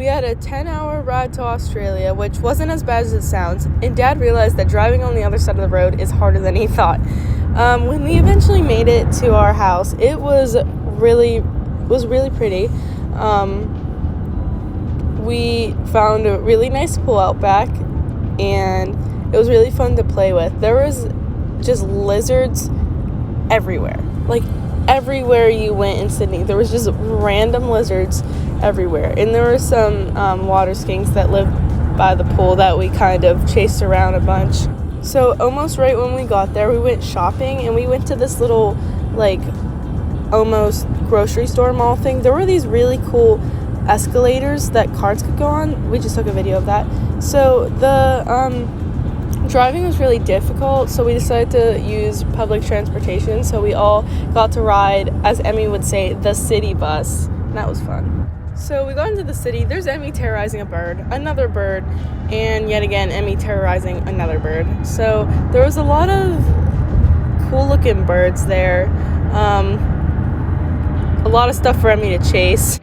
We had a 10-hour ride to Australia, which wasn't as bad as it sounds, and Dad realized that driving on the other side of the road is harder than he thought. When we eventually made it to our house, it was really pretty. We found a really nice pool out back, and it was really fun to play with. There was just lizards everywhere. Like, everywhere you went in Sydney, there was just random lizards everywhere. And there were some water skinks that lived by the pool that we kind of chased around a bunch. So almost right when we got there, we went shopping, and we went to this little, like, almost grocery store mall thing. There were these really cool escalators that cars could go on. We just took a video of that. So the driving was really difficult, so we decided to use public transportation. So we all got to ride, as Emmy would say, the city bus, and that was fun. So we got into the city. There's Emmy terrorizing a bird, another bird, and yet again Emmy terrorizing another bird. So there was a lot of cool looking birds there, a lot of stuff for Emmy to chase.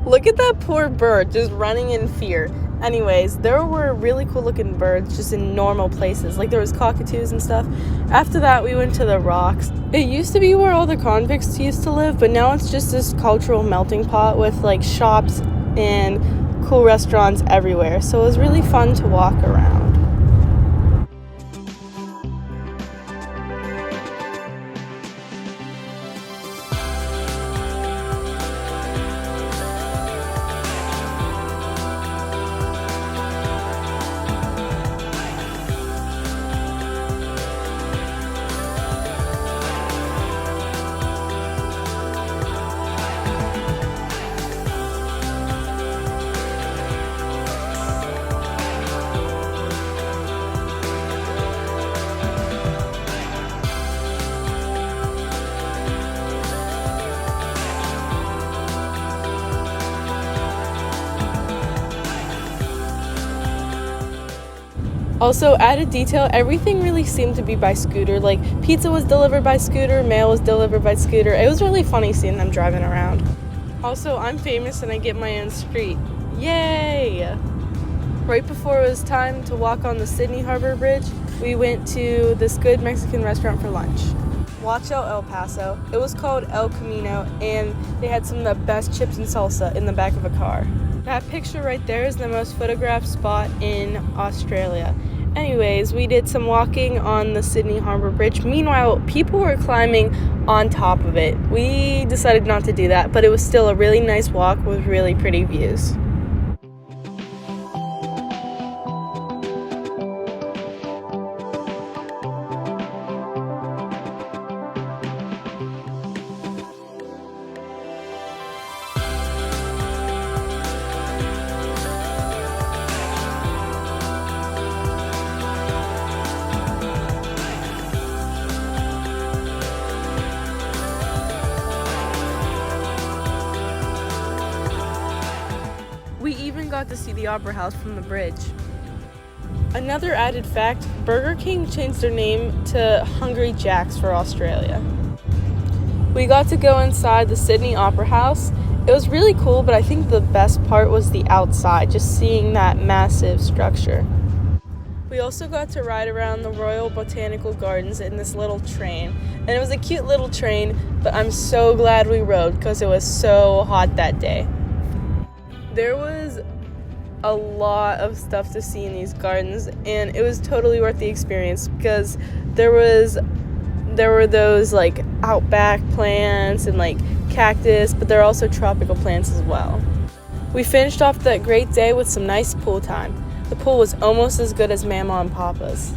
Look at that poor bird just running in fear. Anyways, there were really cool looking birds just in normal places. Like, there was cockatoos and stuff. After that, we went to the rocks. It used to be where all the convicts used to live, but now it's just this cultural melting pot with, like, shops and cool restaurants everywhere. So it was really fun to walk around. Also, added detail, everything really seemed to be by scooter. Like, pizza was delivered by scooter, mail was delivered by scooter. It was really funny seeing them driving around. Also, I'm famous and I get my own street. Yay! Right before it was time to walk on the Sydney Harbor Bridge, we went to this good Mexican restaurant for lunch. Watch out, El Paso. It was called El Camino, and they had some of the best chips and salsa in the back of a car. That picture right there is the most photographed spot in Australia. Anyways, we did some walking on the Sydney Harbor Bridge. Meanwhile, people were climbing on top of it. We decided not to do that, but it was still a really nice walk with really pretty views. We even got to see the Opera House from the bridge. Another added fact, Burger King changed their name to Hungry Jack's for Australia. We got to go inside the Sydney Opera House. It was really cool, but I think the best part was the outside, just seeing that massive structure. We also got to ride around the Royal Botanical Gardens in this little train. And it was a cute little train, but I'm so glad we rode because it was so hot that day. There was a lot of stuff to see in these gardens, and it was totally worth the experience because there were those like outback plants and like cactus, but there are also tropical plants as well. We finished off that great day with some nice pool time. The pool was almost as good as Mama and Papa's.